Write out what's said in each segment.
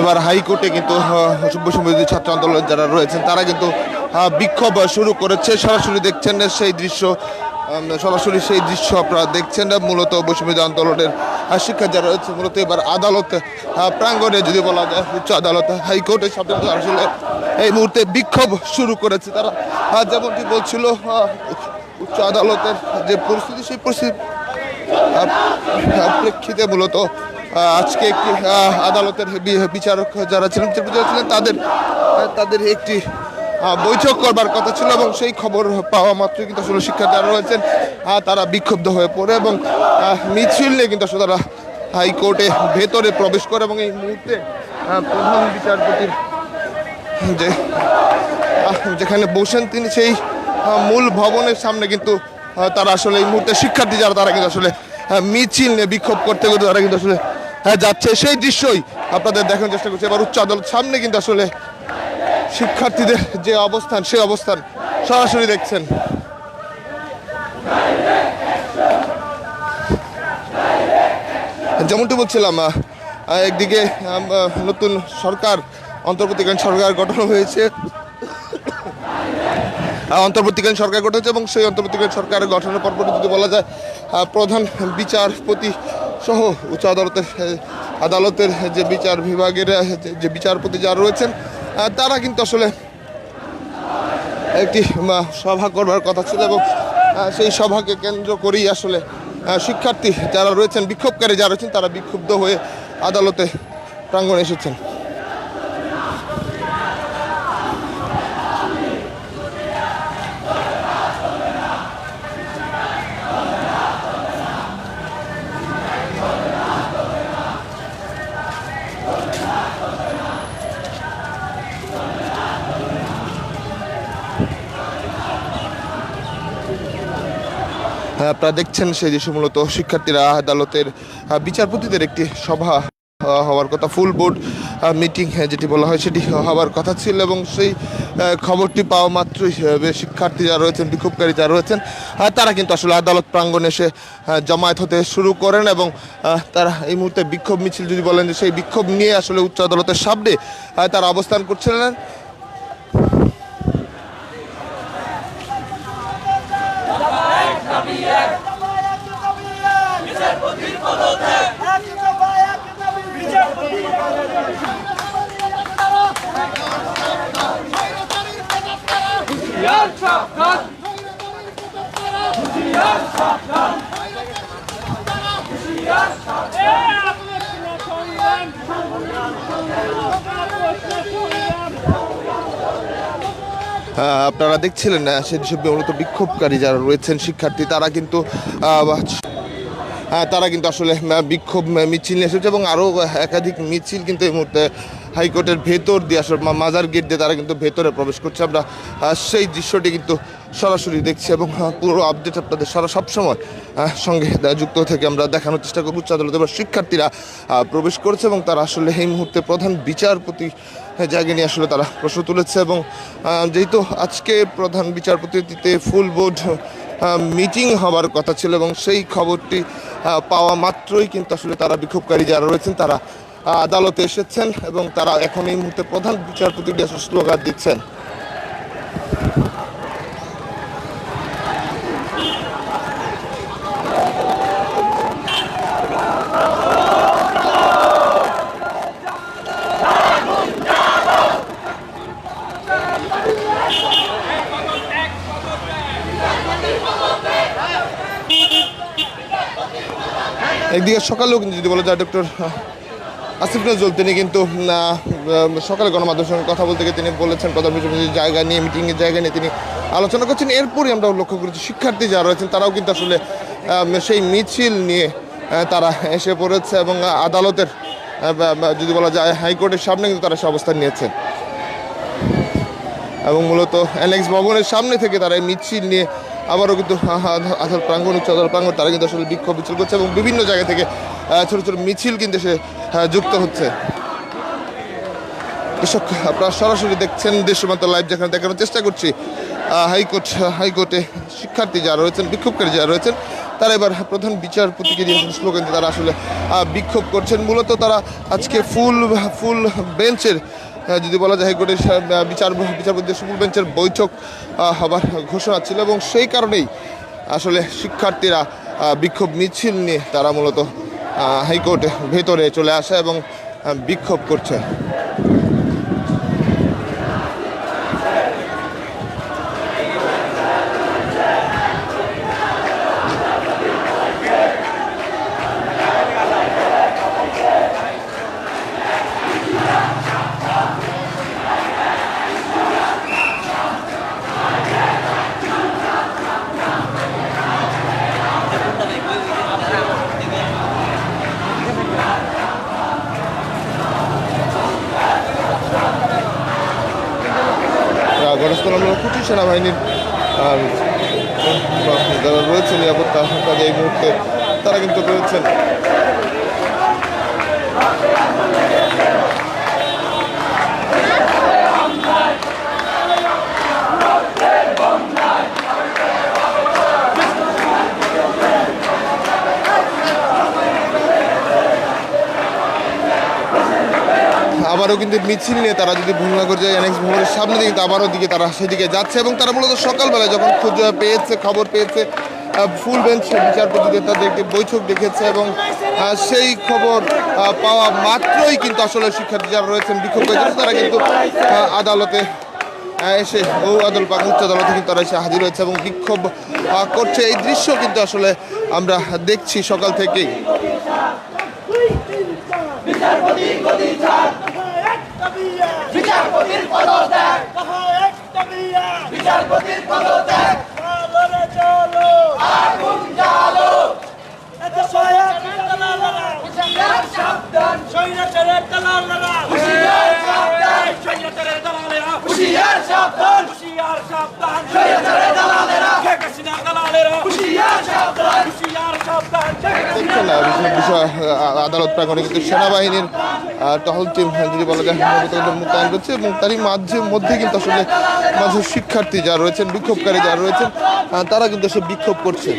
এবার হাইকোর্টে কিন্তু বৈষম্যবিরোধী ছাত্র আন্দোলন যারা রয়েছেন তারা কিন্তু বিক্ষোভ শুরু করেছে। সরাসরি দেখছেন সেই দৃশ্য, সরাসরি সেই দৃশ্য আপনারা দেখছেন। মূলত বৈষম্যবিরোধী আন্দোলনের শিক্ষা যারা রয়েছে মূলত এবার আদালত প্রাঙ্গণে যদি বলা যায় উচ্চ আদালত হাইকোর্টের সামনে আসলে এই মুহূর্তে বিক্ষোভ শুরু করেছে তারা। যেমনটি বলছিল উচ্চ আদালতের যে পরিস্থিতি, সেই পরিস্থিতি প্রেক্ষিতে মূলত আজকে একটি আদালতের বিচারক যারা ছিলেন তাদের একটি বৈঠক করবার কথা ছিল এবং সেই খবর পাওয়া মাত্রই কিন্তু আসলে শিক্ষার্থী যারা রয়েছেন তারা বিক্ষুব্ধ হয়ে পড়ে এবং মিছিল নিয়ে কিন্তু আসলে তারা হাইকোর্টে ভেতরে প্রবেশ করে এবং এই মুহূর্তে প্রধান বিচারপতির যেখানে বসেন তিনি সেই মূল ভবনের সামনে কিন্তু তারা আসলে এই মুহূর্তে শিক্ষার্থী যারা তারা কিন্তু আসলে মিছিল নিয়ে বিক্ষোভ করতে করতে তারা কিন্তু আসলে যাচ্ছে। সেই দৃশ্যই আপনাদের দেখানোর চেষ্টা করছে। এবার উচ্চ আদালত সামনে কিন্তু আসলে শিক্ষার্থীদের যে অবস্থান, সেই অবস্থান সরাসরি দেখছেন। যেমনটি বলছিলাম, একদিকে নতুন সরকার, অন্তর্বর্তীকালীন সরকার গঠন হয়েছে, এবং সেই অন্তর্বর্তীকালীন সরকার গঠনের পরপর যদি বলা যায় প্রধান বিচারপতি সহ উচ্চ আদালতের যে বিচার বিভাগের যে বিচারপতি যারা রয়েছেন তারা কিন্তু আসলে একটি সভা করবার কথা ছিল এবং সেই সভাকে কেন্দ্র করেই আসলে শিক্ষার্থী যারা রয়েছেন, বিক্ষোভকারী যারা রয়েছেন তারা বিক্ষুব্ধ হয়ে আদালতে প্রাঙ্গণে এসেছেন। আপনারা দেখছেন সেই দৃশ্য, মূলত শিক্ষার্থীরা আদালতের বিচারপতিদের একটি সভা হওয়ার কথা, ফুল বোর্ড মিটিং যেটি বলা হয় সেটি হওয়ার কথা ছিল এবং সেই খবরটি পাওয়া মাত্রই শিক্ষার্থী যারা রয়েছেন, বিক্ষোভকারী যারা রয়েছেন তারা কিন্তু আসলে আদালত প্রাঙ্গণে এসে জমায়েত হতে শুরু করেন এবং তারা এই মুহূর্তে বিক্ষোভ মিছিল যদি বলেন যে সেই বিক্ষোভ নিয়ে আসলে উচ্চ আদালতের সামনে তারা অবস্থান করছিলেন। আপনারা দেখছিলেন সেই মূলত বিক্ষোভকারী যারা রয়েছেন শিক্ষার্থী তারা কিন্তু আসলে বিক্ষোভ মিছিল নিয়ে এসেছে এবং আরও একাধিক মিছিল কিন্তু এই মুহূর্তে হাইকোর্টের ভেতর দিয়ে আসলে মাজার গেট দিয়ে তারা কিন্তু ভেতরে প্রবেশ করছে। আমরা সেই দৃশ্যটি কিন্তু সরাসরি দেখছি এবং পুরো আপডেট আপনাদের সবসময় সঙ্গে যুক্ত থেকে আমরা দেখানোর চেষ্টা করব। উচ্চ আদালতে এবার শিক্ষার্থীরা প্রবেশ করেছে এবং তারা আসলে এই মুহূর্তে প্রধান বিচারপতি জায়গা নিয়ে আসলে তারা প্রশ্ন তুলেছে এবং যেহেতু আজকে প্রধান বিচারপতিতে ফুল বোর্ড মিটিং হওয়ার কথা ছিল এবং সেই খবরটি পাওয়া মাত্রই কিন্তু আসলে তারা বিক্ষোভকারী যারা রয়েছেন তারা আদালতে এসেছেন এবং তারা এখন এই মুহূর্তে প্রধান বিচারপতিকে স্লোগান দিচ্ছেন। একদিকে সকালেও কিন্তু যদি বলা যায় ডক্টর আসিফ নজরুল তিনি কিন্তু সকালে গণমাধ্যমের সঙ্গে কথা বলতে গিয়ে তিনি বলেছেন প্রধান বিচারপতির জায়গা নিয়ে, মিটিংয়ের জায়গা নিয়ে তিনি আলোচনা করছেন। এরপরই আমরা লক্ষ্য করেছি শিক্ষার্থী যারা রয়েছেন তারাও কিন্তু আসলে সেই মিছিল নিয়ে তারা এসে পড়েছে এবং আদালতের যদি বলা যায় হাইকোর্টের সামনে কিন্তু তারা সে অবস্থান নিয়েছেন এবং মূলত অ্যানেক্স ভবনের সামনে থেকে তারা এই মিছিল নিয়ে আবারও কিন্তু আদালত প্রাঙ্গণ, উচ্চ আদালত প্রাঙ্গণ তারা কিন্তু আসলে বিক্ষোভ মিছিল করছে এবং বিভিন্ন জায়গা থেকে ছোটো ছোটো মিছিল কিন্তু সে যুক্ত হচ্ছে। দর্শক আপনারা সরাসরি দেখছেন দেশমাত্র লাইভ, যেখানে দেখানোর চেষ্টা করছি হাইকোর্টে শিক্ষার্থী যারা রয়েছেন, বিক্ষোভকারী যারা রয়েছেন তারা এবার প্রধান বিচারপতিকে দিয়ে স্লোগান দিয়ে তারা আসলে বিক্ষোভ করছেন। মূলত তারা আজকে ফুল বেঞ্চের যদি বলা যায় হাইকোর্টের বিচারপতিদের ফুল বেঞ্চের বৈঠক হবার ঘোষণা ছিল এবং সেই কারণেই আসলে শিক্ষার্থীরা বিক্ষোভ মিছিল নিয়ে তারা মূলত হাইকোর্টে ভেতরে চলে আসে এবং বিক্ষোভ করছে। ঘটনাস্থলে আমরা কুচি সেনাবাহিনীর যারা রয়েছেন নিরাপত্তা কাজে এই মুহূর্তে তারা কিন্তু রয়েছেন। আবারও কিন্তু মিছিল নিয়ে তারা যদি ভূমিনগর যায় অ্যানেক্স ভবনের সামনে দিকে কিন্তু আবারও দিকে তারা সেদিকে যাচ্ছে এবং তারা মূলত সকালবেলায় যখন খবর পেয়েছে ফুল বেঞ্চ বিচারপতিদের তাদের একটি বৈঠক ডেকেছে এবং সেই খবর পাওয়া মাত্রই কিন্তু আসলে শিক্ষার্থী যারা রয়েছেন বিক্ষোভ করেছেন তারা কিন্তু আদালতে এসে উচ্চ আদালতে কিন্তু তারা এসে হাজির হয়েছে এবং বিক্ষোভ করছে। এই দৃশ্য কিন্তু আসলে আমরা দেখছি সকাল থেকেই। বিচারপতির পদত্যাগ, বিচারপতির পদত্যাগ, চলো আগুন জ্বালো, হুঁশিয়ার সাবধান, স্বৈরাচারের দালালেরা, হুঁশিয়ার সাবধান, স্বৈরাচারের দালালেরা, হুঁশিয়ার সাবধান, হুঁশিয়ার সাবধান, স্বৈরাচারের দালালেরা, শেখ হাসিনার দালালেরা, হুঁশিয়ার সাবধান, হুঁশিয়ার সাবধান। দেখছেন না বিষয় আদালত প্রাঙ্গণে কিন্তু সেনাবাহিনীর টহল টিম যদি বলা যায় মোতায়েন করছে এবং তারই মধ্যে কিন্তু আসলে মাঝে শিক্ষার্থী যারা রয়েছেন বিক্ষোভকারী যারা রয়েছেন তারা কিন্তু এসে বিক্ষোভ করছে।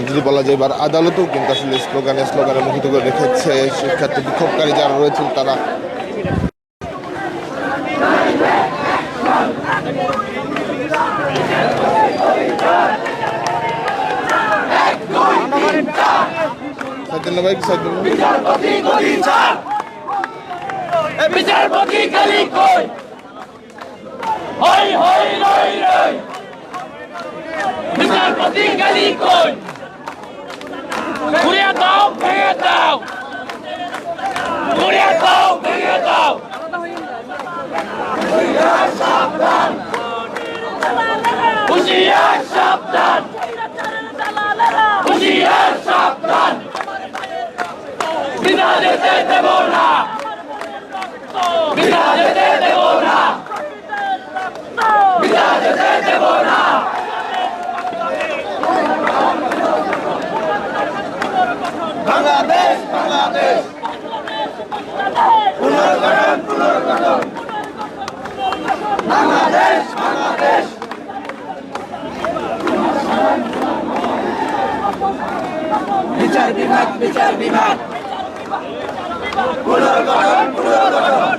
যদি বলা যায় এবার আদালতেও কিন্তু আসলে স্লোগানে মুখিত করে রেখেছে শিক্ষার্থী বিক্ষোভকারী যারা রয়েছেন তারা। বিচারপতি গলি কই, হই হই রই রই, বিচারপতি গলি কই, ঘুরিয়ে দাও ভেঙে দাও, ঘুরিয়ে দাও ভেঙে দাও, হুঁশিয়ার সাবধান, হুঁশিয়ার সাবধান, হুঁশিয়ার সাবধান, বিনা যেতে দেব না, বিনা যেতে দেব না, বিনা যেতে দেব না। বাংলাদেশ বাংলাদেশ পুনর্গঠন পুনর্গঠন, বাংলাদেশ বাংলাদেশ বিচার বিভাগ পুনর্গঠন পুনর্গঠন।